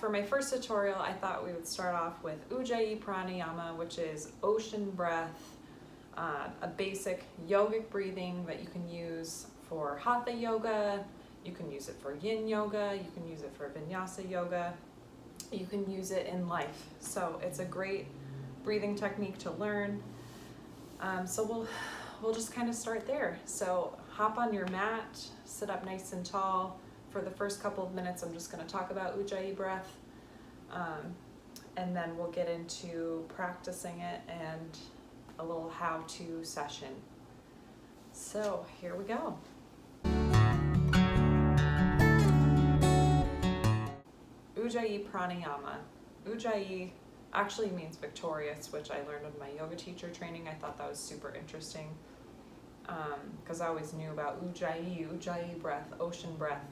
for my first tutorial, I thought we would start off with Ujjayi Pranayama, which is ocean breath, a basic yogic breathing that you can use for Hatha yoga, you can use it for yin yoga, you can use it for vinyasa yoga, you can use it in life. So it's a great breathing technique to learn. So we'll just kind of start there. So hop on your mat, sit up nice and tall. For the first couple of minutes, I'm just going to talk about Ujjayi breath, and then we'll get into practicing it and a little how-to session. So here we go. Ujjayi Pranayama. Ujjayi actually means victorious, which I learned in my yoga teacher training. I thought that was super interesting because I always knew about Ujjayi breath, ocean breath.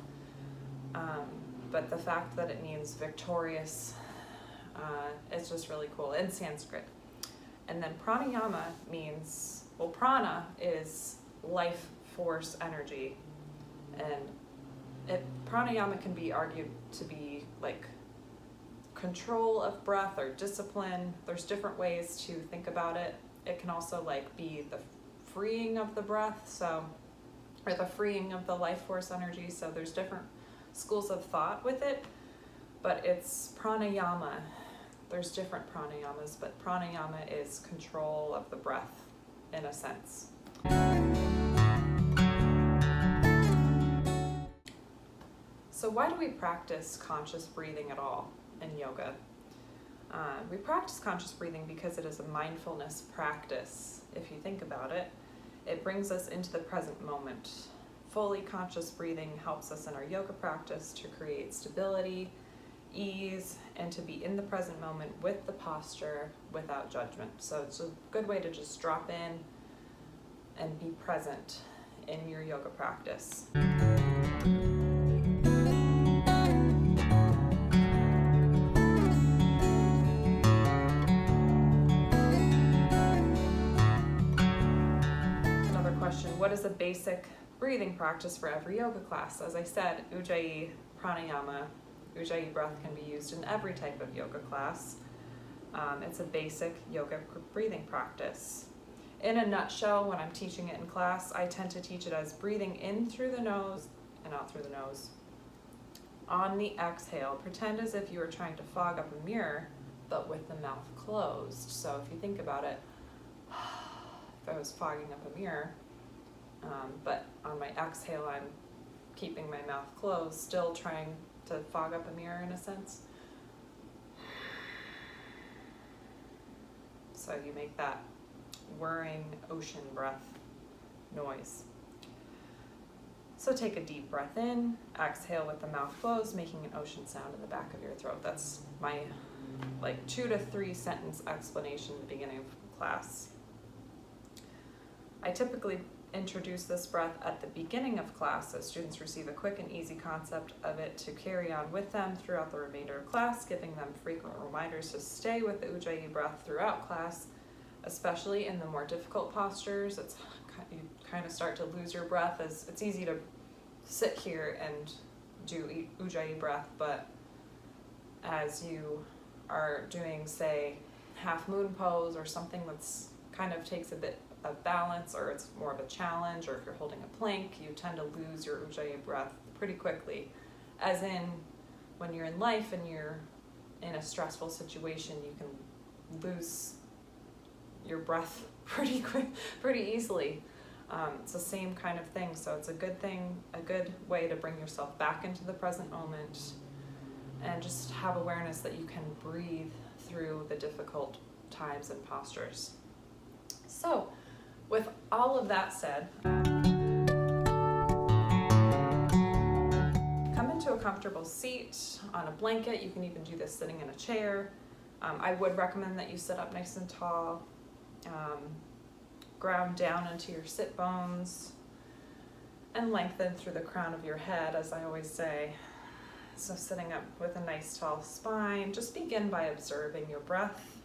But the fact that it means victorious, it's just really cool in Sanskrit. And then pranayama means, well, prana is life force energy, and pranayama can be argued to be like control of breath or discipline. There's different ways to think about it. It can also like be the freeing of the breath, or the freeing of the life force energy. So there's different schools of thought with it, but it's pranayama. There's different pranayamas, but pranayama is control of the breath in a sense. So why do we practice conscious breathing at all in yoga? We practice conscious breathing because it is a mindfulness practice. If you think about it, it brings us into the present moment. Fully conscious breathing helps us in our yoga practice to create stability, ease, and to be in the present moment with the posture without judgment. So it's a good way to just drop in and be present in your yoga practice. Another question, what is a basic breathing practice for every yoga class? As I said, Ujjayi Pranayama, Ujjayi breath can be used in every type of yoga class. It's a basic yoga breathing practice. In a nutshell, when I'm teaching it in class, I tend to teach it as breathing in through the nose and out through the nose. On the exhale, pretend as if you were trying to fog up a mirror, but with the mouth closed. So if you think about it, if I was fogging up a mirror, but on my exhale, I'm keeping my mouth closed, still trying to fog up a mirror in a sense. So you make that whirring ocean breath noise. So take a deep breath in, exhale with the mouth closed, making an ocean sound in the back of your throat. That's my 2 to 3 sentence explanation at the beginning of class. I typically introduce this breath at the beginning of class so students receive a quick and easy concept of it to carry on with them throughout the remainder of class, giving them frequent reminders to stay with the Ujjayi breath throughout class, especially in the more difficult postures. You kind of start to lose your breath as it's easy to sit here and do Ujjayi breath, but as you are doing, say, half moon pose or something that's kind of takes a bit of balance, or it's more of a challenge, or if you're holding a plank, you tend to lose your Ujjayi breath pretty quickly. As in, when you're in life and you're in a stressful situation, you can lose your breath pretty easily. It's the same kind of thing, so it's a good way to bring yourself back into the present moment and just have awareness that you can breathe through the difficult times and postures. So, with all of that said, come into a comfortable seat on a blanket. You can even do this sitting in a chair. I would recommend that you sit up nice and tall, ground down into your sit bones, and lengthen through the crown of your head, as I always say. So sitting up with a nice tall spine, just begin by observing your breath,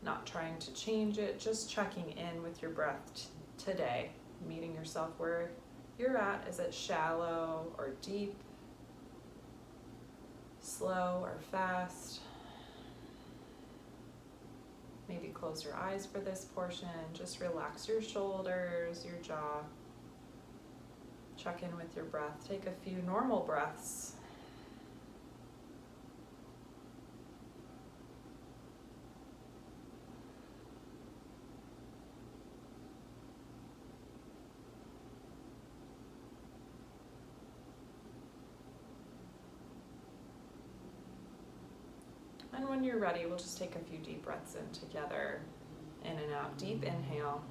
not trying to change it, just checking in with your breath today, meeting yourself where you're at. Is it shallow or deep? slow or fast. Maybe close your eyes for this portion. Just relax your shoulders, your jaw. Check in with your breath. Take a few normal breaths. And when you're ready, we'll just take a few deep breaths in together. In and out. Deep inhale.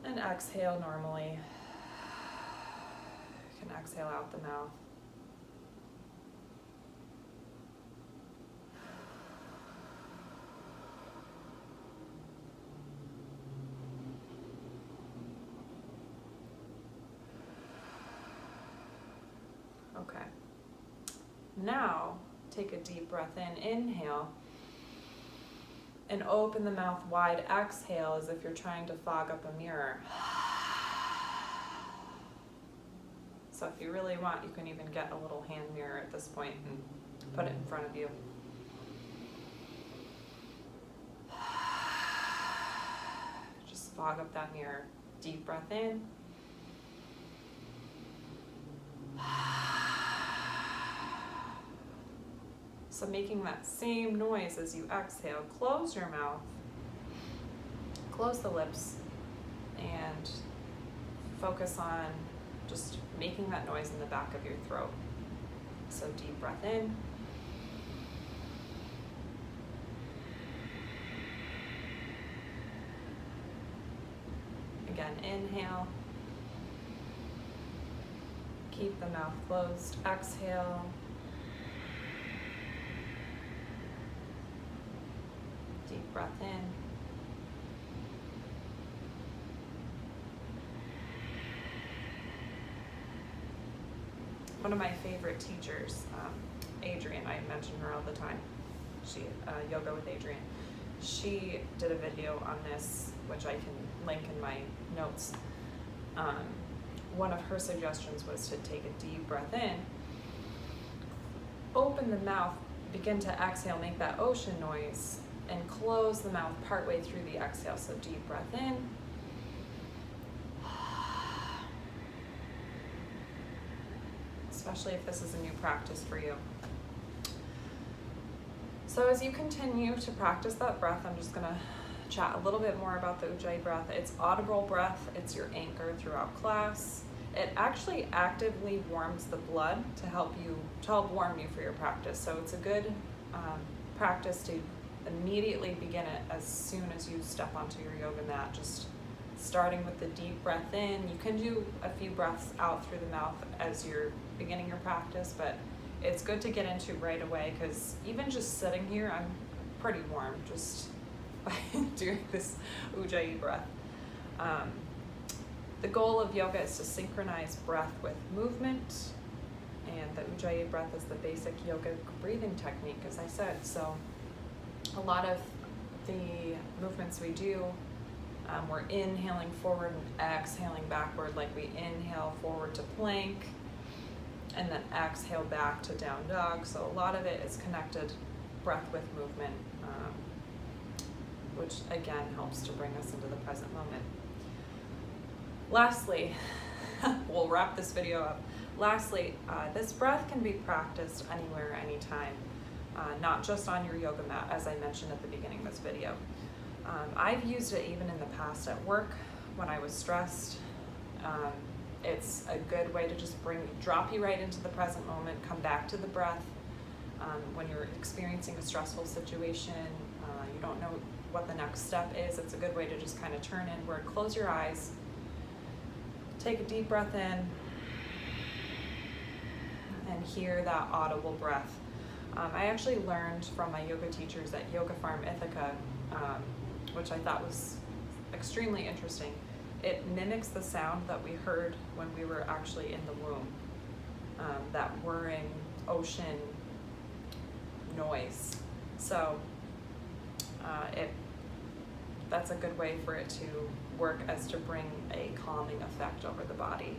And exhale normally. You can exhale out the mouth. Okay. Now, take a deep breath in. Inhale. And open the mouth wide. Exhale as if you're trying to fog up a mirror. So if you really want, you can even get a little hand mirror at this point and put it in front of you. Just fog up that mirror. Deep breath in. So making that same noise as you exhale, close your mouth, close the lips, and focus on just making that noise in the back of your throat. So deep breath in. Again, inhale. Keep the mouth closed. Exhale. Deep breath in. One of my favorite teachers, Adriene, I mention her all the time. She, Yoga with Adriene. She did a video on this, which I can link in my notes. One of her suggestions was to take a deep breath in, open the mouth, begin to exhale, make that ocean noise, and close the mouth partway through the exhale. So deep breath in. Especially if this is a new practice for you. So as you continue to practice that breath, I'm just gonna chat a little bit more about the Ujjayi breath. It's audible breath, it's your anchor throughout class. It actually actively warms the blood to help warm you for your practice. So it's a good practice to immediately begin it as soon as you step onto your yoga mat, just starting with the deep breath in. You can do a few breaths out through the mouth as you're beginning your practice, but it's good to get into right away because even just sitting here, I'm pretty warm just by doing this Ujjayi breath. The goal of yoga is to synchronize breath with movement, and the Ujjayi breath is the basic yoga breathing technique, as I said. So a lot of the movements we do, we're inhaling forward and exhaling backward, like we inhale forward to plank and then exhale back to down dog. So a lot of it is connected breath with movement, which again helps to bring us into the present moment. Lastly, we'll wrap this video up. Lastly, this breath can be practiced anywhere, anytime, not just on your yoga mat, as I mentioned at the beginning of this video. I've used it even in the past at work when I was stressed. It's a good way to just drop you right into the present moment, come back to the breath. When you're experiencing a stressful situation, you don't know what the next step is, it's a good way to just kind of turn inward, close your eyes, take a deep breath in, and hear that audible breath. I actually learned from my yoga teachers at Yoga Farm Ithaca, which I thought was extremely interesting. It mimics the sound that we heard when we were actually in the womb, that whirring ocean noise. So that's a good way for it to work as to bring a calming effect over the body,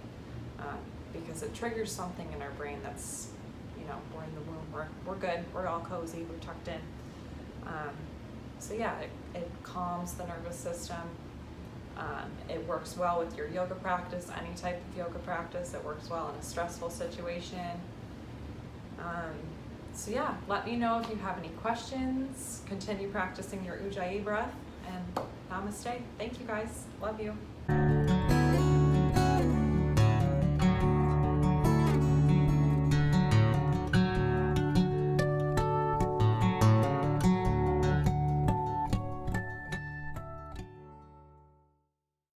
because it triggers something in our brain that's, we're in the womb, we're good, we're all cozy, we're tucked in. So yeah, it calms the nervous system. It works well with your yoga practice, any type of yoga practice. It works well in a stressful situation. So yeah, let me know if you have any questions. Continue practicing your Ujjayi breath, and namaste. Thank you guys. Love you.